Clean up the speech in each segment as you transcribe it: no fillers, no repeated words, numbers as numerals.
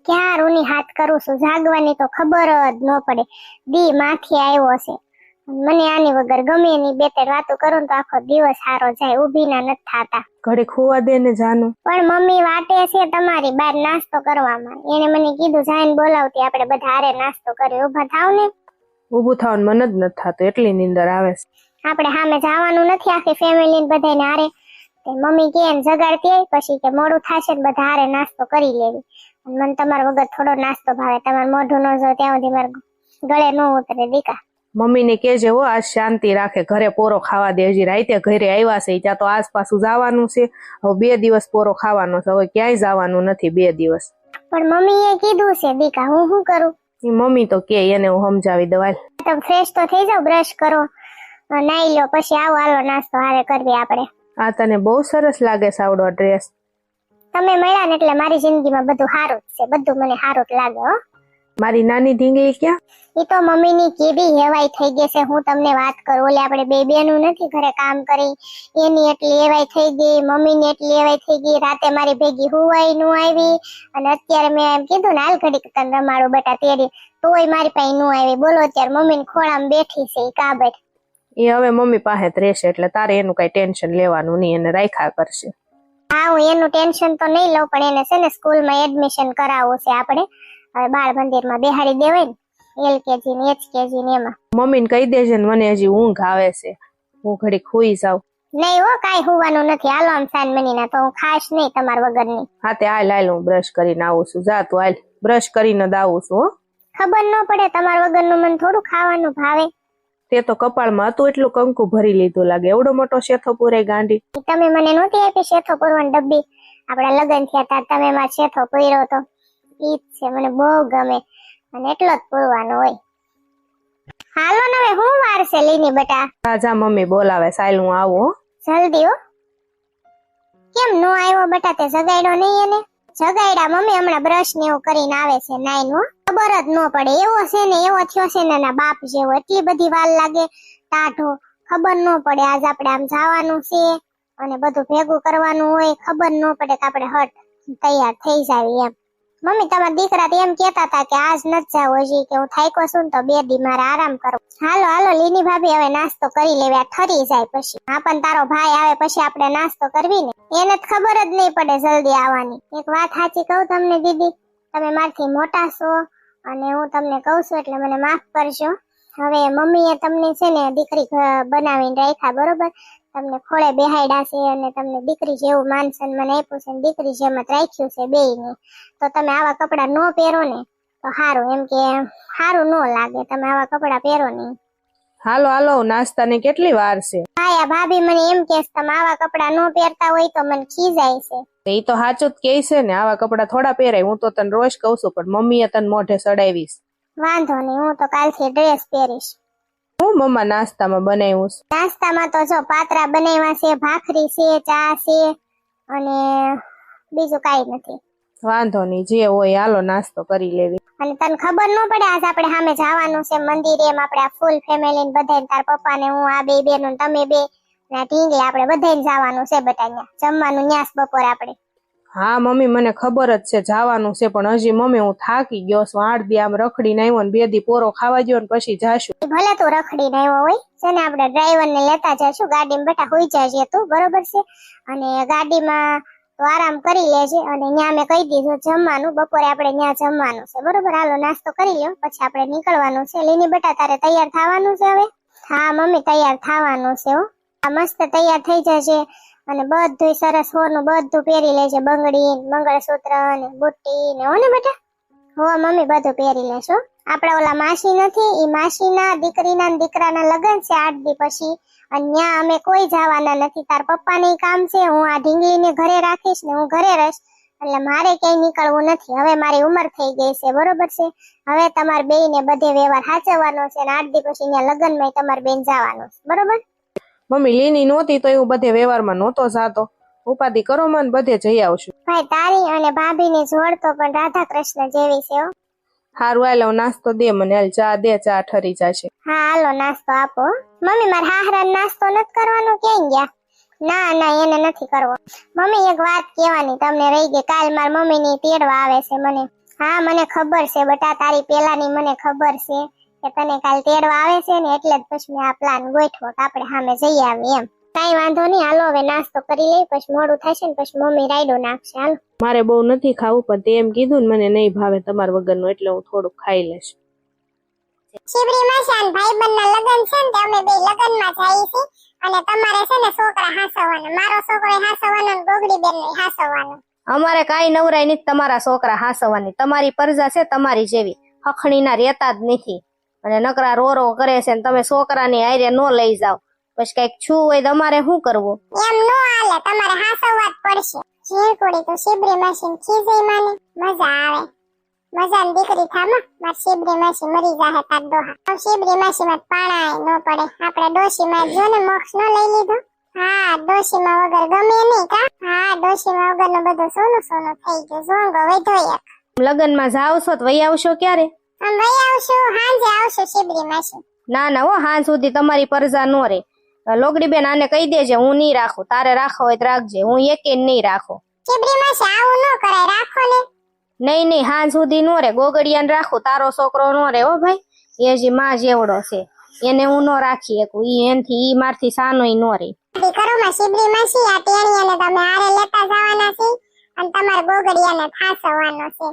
ક્યારની હાથ કરું છું, જાગવાની તો ખબર જ ન પડે. દી માથી આવ્યો છે. મને આની વગર ગમે ની બે ત્રણ વાતો કરું તો આખો દિવસ સારો જાય, ઊભી ના નથી થાતા. ઘડીક હોવા દે ને જાનું. પણ મમ્મી વાટે છે તમારી બાર નાસ્તો કરવામાં. એને મને કીધું જાઈને બોલાવતી, આપણે બધા હારે નાસ્તો કરી. ઊભા થાવ ને. ઊભું થવાનું મન જ નથી થતું, એટલી નીંદર આવે છે. આપણે સામે જવાનું નથી આખી ફેમિલી ને બધાને હારે. મમ્મી કે જગાડતી આવી, પછી કે મોડું થશે ને બધા હારે નાસ્તો કરી લેવી. મને તમારા વગર થોડો નાસ્તો ભાવે. તમારું મોઢું ન જો ત્યાં સુધી મારે ગળે ન ઉતરે દીકા. મમ્મી ને કેજે હો, આજ શાંતિ રાખે, ઘરે પોરો ખાવા દે. હજી રાતે ઘરે આવ્યા છે, ત્યાં તો આસપાસું જવાનું છે. હવે 2 દિવસ પોરો ખાવાનો છે, હવે ક્યાંય જવાનું નથી 2 દિવસ. પણ મમ્મી એ કીધું છે દીકા, હું શું કરું? એ મમ્મી તો કે એને હું સમજાવી દઉં. તમે ફ્રેશ તો થઈ જાવ, બ્રશ કરો, નાઈ લો, પછી આવો હાલો નાસ્તો હારે કરવી આપણે. આ તને બહુ સરસ લાગે છે આવડો ડ્રેસ. તમે મળ્યા ને એટલે મારી જિંદગીમાં બધું સારું જ છે, બધું મને સારું જ લાગે હો. મારી નાની ઢીંગલી ક્યાં? એ તો મમ્મી ની કેવી હેવાઈ થઈ ગઈ છે. હું તમને વાત કરું, ઓલે આપણે બે બેનું નથી ઘરે કામ કરી, એની એટલી હેવાઈ થઈ ગઈ, મમ્મી ની એટલી હેવાઈ થઈ ગઈ. રાતે મારી ભેગી હુવાઈ નું આવી, અને અત્યારે મેં એમ કીધું ને હાલ ઘડીક તને રમાડું બેટા તેરી, તોય મારી પાસે નું આવી. બોલો અત્યારે મમ્મી ને ખોળામાં બેઠી છે કાબડ. એ હવે મમ્મી પાસે જ રહેશે, એટલે તારે એનું કઈ ટેન્શન લેવાનું નહીં, એને રાખ્યા કરશે. હા, હું એનું ટેન્શન તો નહીં લઉં, પણ એને છે ને સ્કૂલમાં એડમિશન કરાવવું છે આપણે. હવે બાળ મંદિરમાં બેહાડી દેવાય ને, LKG ને HKG ને એમાં. મમ્મીને કહી દેજે ને મને હજી ઊંઘ આવે છે, હું ઘડીક હુઈ જાઉં. નહીં હો, કાંઈ હોવાનું નથી. હાલો આમ સાન મનીના તો હું ખાશ નહીં તમારા વગરની. હા તે હાલ હું બ્રશ કરીને આવું છું. જા તું હાલ, બ્રશ કરીને જ આવું છું. હો, ખબર ન પડે તમારા વગરનું મને થોડું ખાવાનું ભાવે. તે તો કપાળમાં હતું એટલું કંકુ ભરી લીધું લાગે, એવડો મોટો શેથો પૂરે ગાંડી. તમે મને નહોતી આપી શેથો પૂરવાની ડબ્બી? આપડા લગ્ન થયા હતા તમે માં શેથો પૂર્યો તો. ઈ જ છે, મને બહુ ગમે, અને એટલો જ પૂરવાનો હોય. હાલો ને હવે હું વાર છે લીની બેટા? હા જા, મમ્મી બોલાવે, સાલ હું આવું. હો જલ્દી હો. કેમ નો આવ્યો બેટા? તે જગાડ્યો નહીં એને? જગાડ્યા મમ્મી, હમણાં બ્રશ ને એવું કરીને આવે છે નાઈન. હો, ખબર જ ન પડે, એવો છે ને એવો થયો છે ને ના બાપ જેવો. એટલી બધી વાર લાગે ટાઢો, ખબર ન પડે. આજ આપણે આમ જવાનું છે અને બધું ભેગું કરવાનું હોય, ખબર ન પડે કે આપણે હટ તૈયાર થઈ જાય એમ. મમ્મી તમારા દીકરા તો એમ કેતા હતા કે આજ નથી જાવ, હજી કે હું થાક્યો છું ને તો 2 દી મારે આરામ કરો. હાલો હાલો લીની ભાભી, હવે નાસ્તો કરી લેવા, ઠરી જાય પછી. હા પણ તારો ભાઈ આવે પછી આપણે નાસ્તો કરવી ને, એને જ ખબર જ નહીં પડે જલ્દી આવવાની. એક વાત સાચી કહું તમને દીદી, તમે મારથી મોટા છો અને હું તમને કહું છું એટલે મને માફ કરજો. હવે મમ્મીએ તમને છે ને દીકરી બનાવીને રાખ્યા, બરોબર? તમને ખોળે બેહાડ્યા છે અને તમને દીકરી જેવું માન સન્માન આપ્યું છે, દીકરી જેમ જ રાખ્યું છે બેયને. તો તમે આવા કપડા ન પહેરો ને તો સારું, એમ કે સારું ન લાગે તમે આવા કપડા પહેરો નહીં. હાલો હાલો, નાસ્તાને કેટલી વાર છે? હા ભાભી મને એમ કે તમે આવા કપડા ન પહેરતા હોય તો મને ખીજાય છે. એ તો સાચું જ કે છે ને, આવા કપડા થોડા પહેરાય. હું તો તને રોજ કહું છું, પણ મમ્મીએ તને મોઢે ચડાવીશ. વાંધો નહીં, હું તો કાલથી ડ્રેસ પહેરીશ. હું મમ્મા નાસ્તામાં બનાવ્યું? નાસ્તામાં તો જો પાતરા બનાવ્યા છે, ભાખરી છે, ચા છે, અને બીજું કાંઈ નથી. વાંધો નહીં, જે હોય હાલો નાસ્તો કરી લેવી. અને તને ખબર ન પડે આજ આપણે સામે જવાનું છે મંદિરે, એમ આપણે આ ફૂલ ફેમિલી ને બધાને, તાર પપ્પા ને હું, આ બે બેનું તમે બે ને ઢીંગલી, આપણે બધાને જવાનું છે બેટા ન્યા જમવાનું, ન્યાસ બપોરે આપણે. હા મમ્મી મને ખબર જ છે જવાનું છે, પણ હજી મમ્મી હું થાકી ગયો છું. 8 દી આમ રખડીને આવ્યો ને 2 દી પોરો ખાવા ગયો ને પછી જાશું. ભલે તું રખડીને આવ્યો હોય છે ને, આપણે ડ્રાઈવર ને લેતા જશું ગાડીમાં, બેટા હોઈ જજે તું, બરોબર છે? અને ગાડીમાં તો આરામ કરી લેજે, અને ન્યા મેં કહી દીધું જમવાનું, બપોરે આપણે ન્યા જમવાનું છે, બરોબર? હાલો નાસ્તો કરી લ્યો, પછી આપણે નીકળવાનું છે. લીની બેટા તારે તૈયાર થવાનું છે હવે? હા મમ્મી તૈયાર થવાનું છે. હો, આ મસ્ત તૈયાર થઈ જશે, અને બધું સરસ હોનું બધું પહેરી લેજે, બંગડી, મંગળસૂત્ર ને બુટ્ટી ને, હો ને બેટા? હો મમ્મી બધું પહેરી લેશો. આપડા ઓલા માસી નથી, ઈ માસીના દીકરીના ને દીકરાના લગ્ન છે 8 દી પછી, અને ન્યા અમે કોઈ જવાના નથી. તાર પપ્પાને કામ છે, હું આ ઢીંગલીને ઘરે રાખીશ ને હું ઘરે રહીશ, એટલે મારે ક્યાંય નીકળવું નથી. હવે મારી ઉંમર થઈ ગઈ છે, બરોબર છે? હવે તમારે બેયને બધે વ્યવહાર સાચવવાનો છે, અને 8 દી પછી ન્યા લગ્નમાં તમારે બેન જવાનું છે, બરોબર? મમ્મી લીની નહોતી તો હું બધે વ્યવહારમાં નહોતો જાતો. ઉપાધિ કરો માં, બધે જઈ આવશું. ભાઈ તારી અને ભાભીની જોડ તો પણ રાધા કૃષ્ણ જેવી છે. હો, હારું હાલો નાસ્તો દે મને, હાલ ચા દે, ચા ઠરી જશે. હા હાલો નાસ્તો આપો. મમ્મી મારે હાહરાને નાસ્તો નથી કરવાનો, ક્યાં ગયા? ના ના એને નથી કરવો. મમ્મી એક વાત કહેવાની તમને રહી ગઈ, કાલ માર મમ્મી ની તેડવા આવે છે મને. હા મને ખબર છે બટા, તારી પેલાની મને ખબર છે કે તને કાલ તેડવા આવે છે ને, એટલે જ પછી મેં આ પ્લાન ગોઠવો કે આપણે સામે જઈ આવીએ એમ. કાઈ વાંધો નહીં, હાલો હવે નાસ્તો કરી લઈ, પછી મોડું થશે ને પછી મમ્મી રાયડો નાખશે. હાલો. મારે બહુ નથી ખાવું, પણ તે એમ કીધું ને મને નહીં ભાવે તમારા વગરનું, એટલે હું થોડુંક ખાઈ લઈશ. શિબરી માસી ભાઈબંધના લગન છે ને, અમે બે લગનમાં જઈએ છીએ, અને તમારે છે ને છોકરા હાસવવાના, મારો છોકરો હાસવવાનો ને ગોગડી બેન ને હાસવવાનો. અમારે કાંઈ નવરાય નથી તમારા છોકરા હાસવાની. તમારી પરજા છે તમારી જેવી, હખણીના રહેતા જ નથી, અને નકરા રો કરે છે ને તમે છોકરાની આયરે નો લઈ જાવ, પછી કઈક છું હોય તો અમારે શું કરવું? એમ નો હાલે, તમારે હાસવવા જ પડશે. ઝીણકુડી તો શિબરી માસી ખીજઈ માને મજા આવે. મજાની દીકરી થામા, માર શિબરી માસી મરી જાહે તાર દોહા. શિબરી માસી માં પાણાય નો પડે. આપણે ડોશી માં જો ને મોક્ષ નો લઈ લીધો. હા ડોશી માં વગર ગમે નહીં કા. હા ડોશી માં વગર નું બધું સોનું સોનું થઈ ગયું. ઝોંગો વધ્યો એક. લગનમાં જાવ છો તો વહી આવશો ક્યારે? આમ વહી આવશું, હાંજે આવશું શિબરી માસી. ના ના હો, હાંજ સુધી તમારી પરજા નો રે. લોગડી બેન આને કહી દેજે હું નહીં રાખું, તારે રાખો હોય તો રાખજે, હું એકે નહીં રાખું. શિબરી માસી આવું નો કરાય, રાખો ને. નહીં નહીં, હાંજ સુધી નો રે, ગોગડિયાને રાખું, તારો છોકરો નો રે હો ભાઈ, એ જે માં જેવડો છે, એને હું નો રાખી શકું, ઈ મારથી સાનોય નો રે. દીકરોમાં શિબરી માસી આ ટેણીયાને તમે હારે લેતા જવાના છે, અને તમારે ગોગડિયાને થાસવવાનો છે.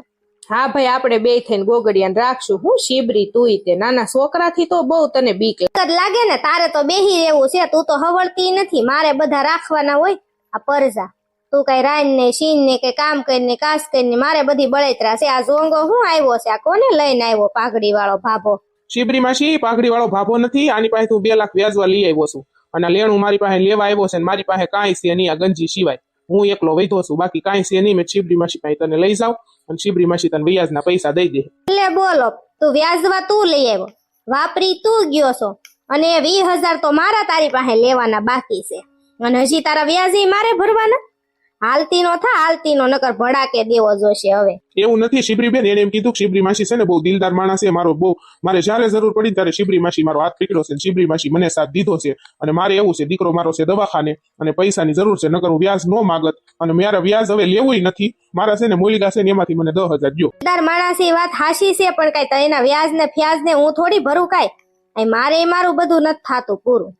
હા ભાઈ, આપણે બે થઈને ગોગડિયાને રાખશું. હું શિબરી તુંય તે નાના છોકરાથી તો બહુ તને બીક લાગે ને, તારે તો બેહી રહેવું છે, તું તો હવળતી નથી, મારે બધા રાખવાના હોય આ પરજા. તું કઈ રાન ને સીન ને કઈ કામ કરીને કાસ કરીને, મારે બધી બળેતરા છે. આ ઝોંગો હું આવ્યો છે, આ કોને લઈને આવ્યો? પાઘડી વાળો ભાભો. શિબરી માસી પાઘડી વાળો ભાભો નથી, આની પાસે હું 2 લાખ વ્યાજવા લઈ આવ્યો છું, અને લેણું મારી પાસે લેવા આવ્યો છે, મારી પાસે કાંઈ છે નહીં આ ગંજી સિવાય. હું એકલો વૈધો છું, બાકી કાંઈ છે નહીં. મેં શિબરી માસી પાસે તને લઈ જાવ, અને શિબરી માસી તને વ્યાજના પૈસા દઈ દે. એટલે બોલો, તું વ્યાજવા તું લઈ આવ્યો, વાપરી તું ગયો છો, અને 20,000 તો મારા તારી પાસે લેવાના બાકી છે, અને હજી તારા વ્યાજ મારે ભરવાના. હાલતી નો થા, હાલતી નો, નકર ભડાકે દેવો જોશે હવે. એવું નથી શિબરી બેન, એને એમ કીધું કે શિબરી માસી છે ને બહુ દિલદાર માણસ છે, મારે જ્યારે જરૂર પડી ત્યારે શિબરી માસી મારો હાથ પકડ્યો છે, શિબરી માસી મને સાથ દીધો છે, અને મારે એવું છે દીકરો મારો છે દવાખાને, અને પૈસાની જરૂર છે, નકર હું વ્યાજ નો માગત, અને મારા વ્યાજ હવે લેવું નથી. મારા છે ને મૂલિકા છે ને એમાંથી મને 10,000 દો. દિલદાર માણસ એ વાત હાશી છે, પણ કઈ એના વ્યાજ ને ફ્યાજ ને હું થોડી ભરું કાંઈ. મારે મારું બધું નથી થાતું પૂરું.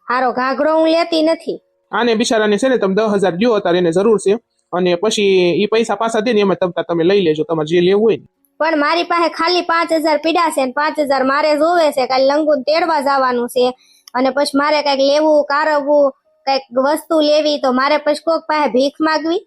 હારો ઘાઘરો હું લેતી નથી. આને બિચારાને છે ને તમે 10,000 દો, અત્યારે એને જરૂર છે, અને પછી એ પૈસા પાછા દે ને એમાં તમે લઈ લેજો તમારે જે લેવું હોય ને. પણ મારી પાસે ખાલી 5,000 પીડા છે, 5,000 મારે જોવે છે, કાલે લંગુન તેડવા જવાનું છે, અને પછી મારે કઈક લેવું કારવવું, કઈક વસ્તુ લેવી, તો મારે પછી કોક પાસે ભીખ માંગવી.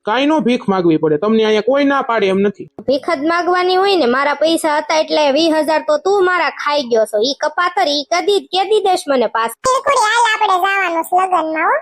કાંઈ નો ભીખ માંગવી પડે, તમને અહીંયા કોઈ ના પાડે એમ નથી. ભીખ જ માંગવાની હોય ને. મારા પૈસા હતા એટલે 20,000 તો તું મારા ખાઈ ગયો છો. ઈ કપાતર ઈ કેદી દેશ મને પાસ. હાલ આપણે જવાનું છે લગનમાં હો.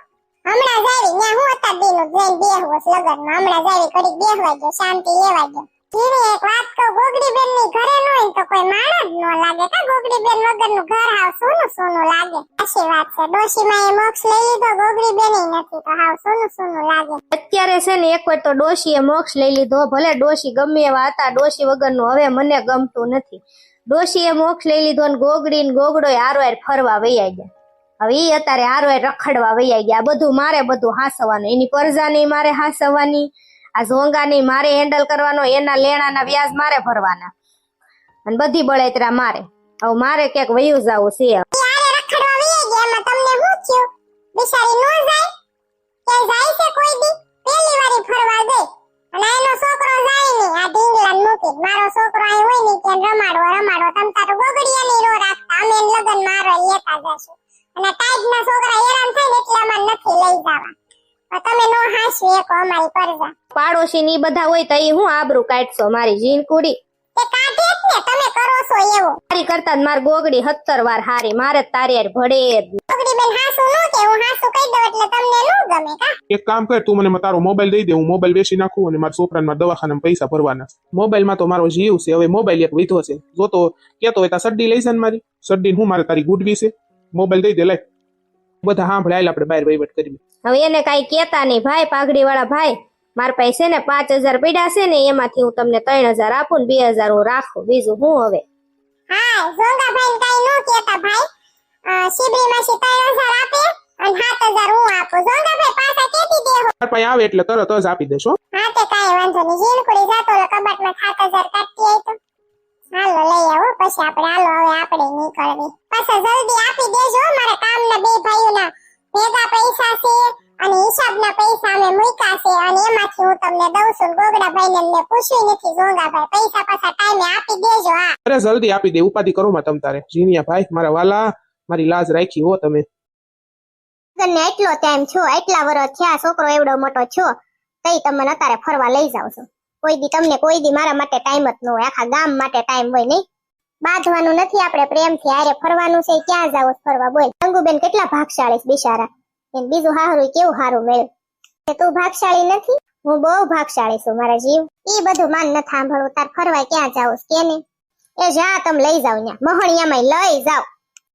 હમણાં જાવી ન્યા હું હતા દીનું જઈને બેહવું છે લગનમાં. હમણાં જાવી ઘડીક બેહવા ગયો, શાંતિ લેવા ગયો. જીવી એક વાત કહું, ગોગડી બેન ની ઘરે ન હોય તો કોઈ માણ જ ન લાગે કા. ગોગડી બેન વગરનું ઘર હાવ સોનું સોનું લાગે. સાચી વાત છે, ડોશીમાં એ મોક્ષ લઈ લીધો, ગોગડી બેન નથી તો હાવ સોનું સોનું લાગે. અત્યારે છે ને એક વાર તો ડોશીએ મોક્ષ લઈ લીધો, ભલે ડોશી ગમે એવા હતા, ડોશી વગરનું હવે મને ગમતું નથી. ડોશીએ મોક્ષ લઈ લીધો, ને ગોગડી ને ગોગડો હારો ફરવા વૈયા ગયા. હવે ઈ અત્યારે હારો રખડવા વૈયા ગયા. બધું મારે બધું હાસવાનું, એની પરજા નહીં મારે હાસવાની, આ ઝોંગા નહીં મારે હેન્ડલ કરવાનો, એના લેણાના વ્યાજ મારે ભરવાના, અને બધી બળેતરા મારે. હવે મારે ક્યાંક વયું જવું છે. રખડવા વૈયા ગયા, એમાં તમને શું થયું? બિચારી નો જાય, ક્યાં જાય છે કોઈ દી? પહેલી વારી ફરવા ગઈ, અને એનો છોકરો જાય નહીં આ ઢીંગલા મૂકી. મારો છોકરો અહીં હોય નહીં કે રમાડો તમ તાર ગોગડિયાની રો રાખતા, અમે લગન મારો લેતા જશું. અને ટાઈડના છોકરા હેરાન થાય ને એટલે અમાર નથી લઈ જવા. તમે નો હાસવી એક અમારી પરજા. પાડોશી ની બધા હોય તો ઈ હું આબરૂ કાઢશો મારી જીન કુડી? તે કાઢે જ ને, તમે કરો છો એવું. તારી કરતા માર ગોગડી 17 વાર હારી, મારે તારી યાર ભળે જ. ગોગડી બેન હાસુ નો કે હું હાસુ કહી દઉં એટલે તમને નો ગમે કા. એક કામ કર, તું મને તારો મોબાઈલ દઈ દે, હું મોબાઈલ વેચી નાખું, અને મારા છોકરાને દવાખાનામાં પૈસા ભરવાના. મોબાઈલમાં તો મારો જીવ છે, હવે મોબાઈલ એક વીધો છે. જો તો કેતો હોય તો સડ્ડી લઈ જા મારી સડ્ડી, હું મારે તારી ગુડવી છે. મોબાઈલ દઈ દે, લાય બધા સાંભળે, આયલ આપણે બહાર વહીવટ કરવી. હવે એને કઈ કેતા નહીં ભાઈ, પાઘડી વાળા ભાઈ. મારા પાસે ને 5,000 પીડા છે ને, એમાંથી હું તમને 3,000 આપું ને 2,000 હું રાખું, બીજું હું હવે. હા ઝોંગા ભાઈ કઈ નો કેતા ભાઈ. શિબરી માસી 3,000 આપે અને 7,000 હું આપું. ઝોંગા ભાઈ પાછા કેતી દેહો. મારા પાસે આવે એટલે તરત જ આપી દેશો. હા તે કાઈ વાંધો નહીં, જીન કુડી જાતો કબાટમાં 7000 કાઢી આવી તો હાલો લઈ આવો પછી આપણે હાલો હવે આપણે નીકળવી પાછા જલ્દી આપી દેજો મારા કામના બે ભાઈઓના ભેગા પૈસા છે અને હિસાબના પૈસા અમે મૂક્યા છે અને એમાંથી હું તમને દઉં છું ગોગડા ભાઈને એમને પૂછ્યું નથી ગોંગાભાઈ પૈસા પાછા ટાઈમે આપી દેજો હા અરે જલ્દી આપી દે ઉપાધિ કરો માં તમ તારે જીનિયા ભાઈ મારા વાલા મારી લાજ રાખી હો તમે ને એટલો ટાઈમ છો એટલા વર્ષ થયા છોકરો એવડો મોટો છો તઈ તમને અત્યારે ફરવા લઈ જાવ છો કોઈ દી તમને કોઈ દી મારા માટે ટાઈમ જ ન હોય આખા ગામ માટે ટાઈમ હોય નહીં બાંધવાનું નથી આપણે પ્રેમથી હારે ફરવાનું છે ક્યાં જાવ ફરવા બોલ અંગુબેન કેટલા ભાગશાળી છે બિચારા એને બીજું હારું કેવું હારું મળ્યું તું ભાગશાળી નથી હું બહુ ભાગશાળી છું મારા જીવ ઈ બધું માન ન સાંભળવું તાર ફરવા ક્યાં જાવ કે નહીં એ જા તમે લઈ જાવ ન્યા મહણિયામાં લઈ જાવ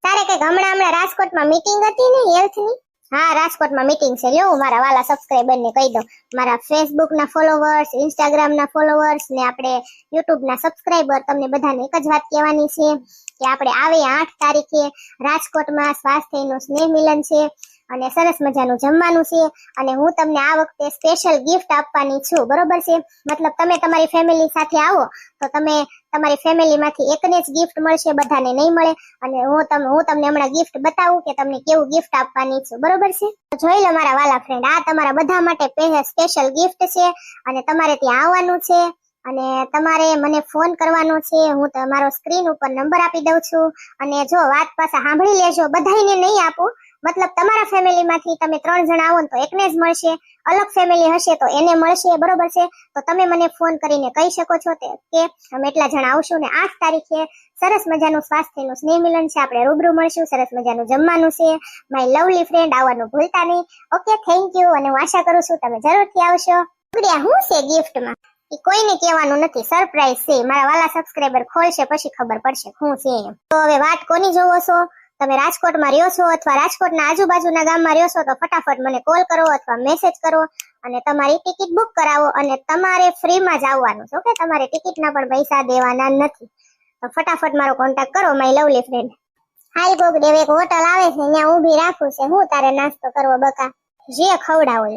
તારે કઈક હમણાં રાજકોટમાં મીટિંગ હતી ને હેલ્થની હા રાજકોટમાં મીટિંગ છે લ્યો મારા વાલા સબસ્ક્રાઇબર ને કહી દઉં મારા ફેસબુક ના ફોલોવર્સ ઇન્સ્ટાગ્રામ ના ફોલોવર્સ ને આપણે યુટ્યુબ ના સબસ્ક્રાઇબર તમને બધાને એક જ વાત કહેવાની છે કે આપણે આવે 8 તારીખે રાજકોટમાં સ્વાસ્થ્યનું સ્નેહ મિલન છે અને સરસ મજાનું જમવાનું છે અને હું તમને આ વખતે સ્પેશિયલ ગિફ્ટ આપવાની છું બરોબર છે મતલબ તમે તમારી ફેમિલી સાથે આવો તો તમે તમારી ફેમિલીમાંથી એકને જ ગિફ્ટ મળશે બધાને નહીં મળે અને હું તમને હમણાં ગિફ્ટ બતાવું કે તમને કેવું ગિફ્ટ આપવાની છું બરોબર છે જોઈ લો મારા વાલા ફ્રેન્ડ આ તમારા બધા માટે સ્પેશિયલ ગિફ્ટ છે અને તમારે ત્યાં આવવાનું છે અને તમારે મને ફોન કરવાનો છે હું તમારો સ્ક્રીન ઉપર નંબર આપી દઉં છું અને જો વાત પાછા સાંભળી લેજો બધાને નહીં આપું મતલબ તમારા ફેમિલીમાંથી તમે 3 જણા આવો તો એકને જ મળશે અલગ ફેમિલી હશે તો એને મળશે બરોબર છે તો તમે મને ફોન કરીને કહી શકો છો કે અમે એટલા જણા આવશું ને 8 તારીખે સરસ મજાનું સ્વાસ્થ્યનું સ્નેહ મિલન છે આપણે રૂબરૂ મળશું સરસ મજાનું જમવાનું છે માય લવલી ફ્રેન્ડ આવવાનું ભૂલતા નહીં ઓકે થેન્ક યુ અને હું આશા કરું છું તમે જરૂરથી આવશો શું છે ગિફ્ટમાં એ કોઈને કહેવાનું નથી સરપ્રાઈઝ છે મારા વાલા સબસ્ક્રાઇબર ખોલશે પછી ખબર પડશે શું છે એમ તો હવે વાત કોની જોવો છો તમે રાજકોટમાં રહ્યો છો અથવા રાજકોટના આજુબાજુના ગામમાં રહ્યો છો તો ફટાફટ મને કોલ કરો અથવા મેસેજ કરો અને તમારી ટિકિટ બુક કરાવો અને તમારે ફ્રીમાં જ આવવાનું છે ઓકે તમારે ટિકિટના પણ પૈસા દેવાના નથી તો ફટાફટ મારો કોન્ટેક્ટ કરો માય લવલી ફ્રેન્ડ હાલ કોક દેવ એક હોટલ આવે છે ત્યાં ઊભી રાખું છે હું તારે નાસ્તો કરવો બકા જે ખવડાવો